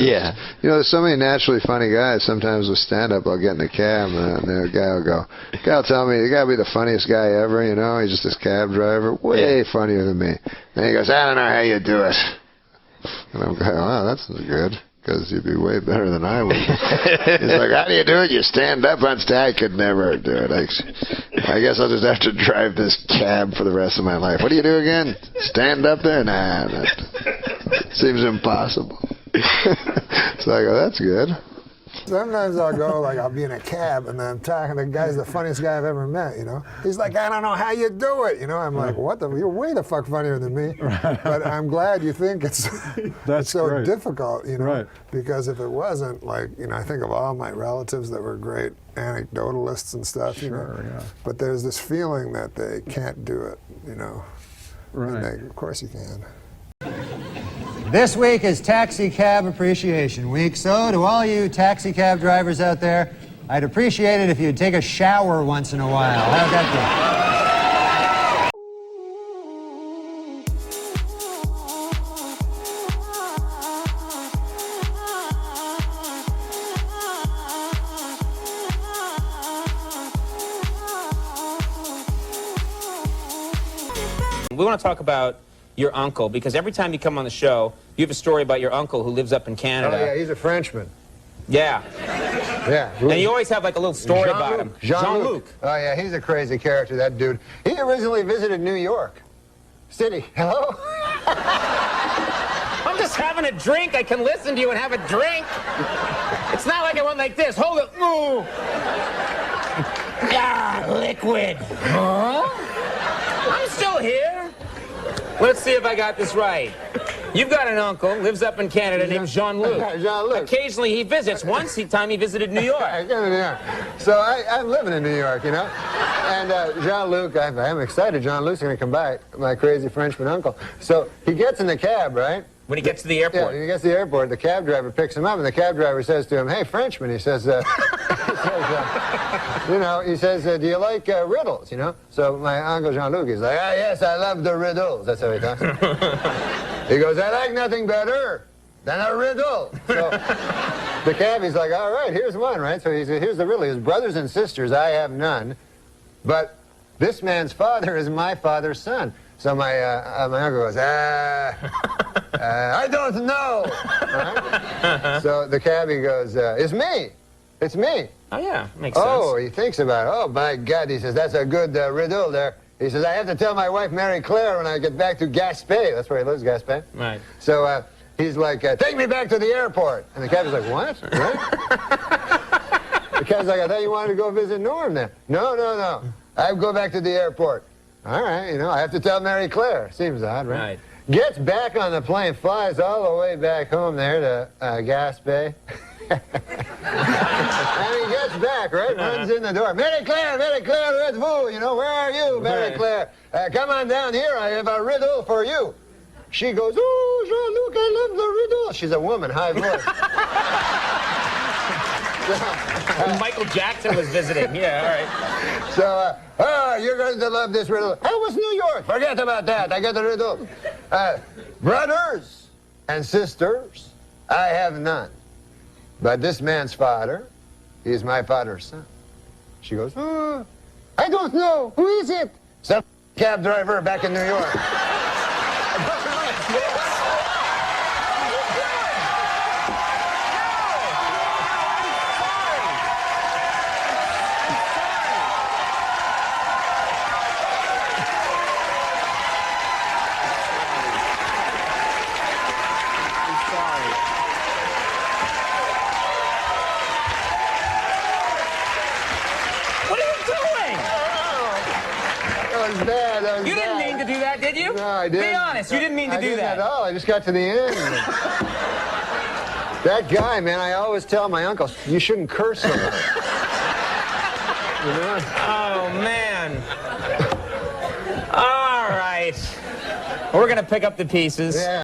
Yeah. You know, there's so many naturally funny guys. Sometimes with stand-up, I'll get in a cab, and the guy will go, "Guy will tell me, you got to be the funniest guy ever, you know? He's just this cab driver, way funnier than me." And he goes, "I don't know how you do it." And I'm going, "Wow, that's good, because you'd be way better than I would." He's like, "How do you do it? You stand up on stage." I could never do it. I guess I'll just have to drive this cab for the rest of my life. What do you do again? Stand up there? Nah, that seems impossible. So I go, that's good. Sometimes I'll go, like, I'll be in a cab, and then I'm talking to the guy's the funniest guy I've ever met, you know? He's like, "I don't know how you do it," you know? I'm like, "What the? You're way the fuck funnier than me." But I'm glad you think it's so difficult, you know? Right. Because if it wasn't, like, you know, I think of all my relatives that were great anecdotalists and stuff, you know? Yeah. But there's this feeling that they can't do it, you know? Right. And of course you can. This week is Taxi Cab Appreciation Week, so to all you taxi cab drivers out there, I'd appreciate it if you'd take a shower once in a while. How'd that We want to talk about your uncle, because every time you come on the show, you have a story about your uncle who lives up in Canada. Oh, yeah, he's a Frenchman. Yeah. Yeah. And you always have like a little story about him. Jean-Luc. Oh, yeah, he's a crazy character, that dude. He originally visited New York City. Hello? I'm just having a drink. I can listen to you and have a drink. It's not like I went like this. Hold it. Ooh. Ah, liquid. Huh? I'm still here. Let's see if I got this right. You've got an uncle, lives up in Canada, named Jean-Luc. Jean-Luc. Occasionally he visits. Once time he visited New York. So I'm living in New York, you know? And Jean-Luc, I'm excited. Jean-Luc's going to come back, my crazy Frenchman uncle. So he gets in the cab, right? When he gets to the airport. Yeah, he gets to the airport, the cab driver picks him up, and the cab driver says to him, "Hey, Frenchman," he says, "Do you like riddles, you know?" So my uncle Jean-Luc, he's like, "Ah, yes, I love the riddles." That's how he talks. He goes, "I like nothing better than a riddle." So the cabbie's like, "All right, here's one," right? So he says, "Here's the riddle. His brothers and sisters, I have none, but this man's father is my father's son." So my uncle goes, "I don't know." Right? So the cabbie goes, "It's me. It's me." Oh, yeah, makes sense. Oh, he thinks about it. "Oh, by God," he says, "that's a good riddle there." He says, "I have to tell my wife, Mary Claire, when I get back to Gaspé." That's where he lives, Gaspé. Right. So he's like, "Take me back to the airport." And the cabbie's like, "What?" Right? The cabbie's like, "I thought you wanted to go visit Norm then." "No, no, no. I go back to the airport." "All right, you know, I have to tell Mary Claire." Seems odd, right? Right. Gets back on the plane, flies all the way back home there to Gaspé. And he gets back, right? Runs in the door. Mary Claire, where's vous? You know, where are you, Mary Claire? Come on down here. I have a riddle for you. She goes, "Oh, Jean-Luc, I love the riddle." She's a woman, high voice. Michael Jackson was visiting. Yeah, all right. So, you're going to love this riddle. How was New York? Forget about that. I got the riddle. Brothers and sisters, I have none. But this man's father, he's my father's son. She goes, "Oh, I don't know. Who is it?" Some cab driver back in New York. What are you doing? That was bad. That was You didn't bad. mean to do that, did you? No, I didn't. Be honest, you didn't mean to I do didn't that. at all. I just got to the end. That guy, man, I always tell my uncle, you shouldn't curse so much. You know? Oh, man. All right. We're going to pick up the pieces. Yeah.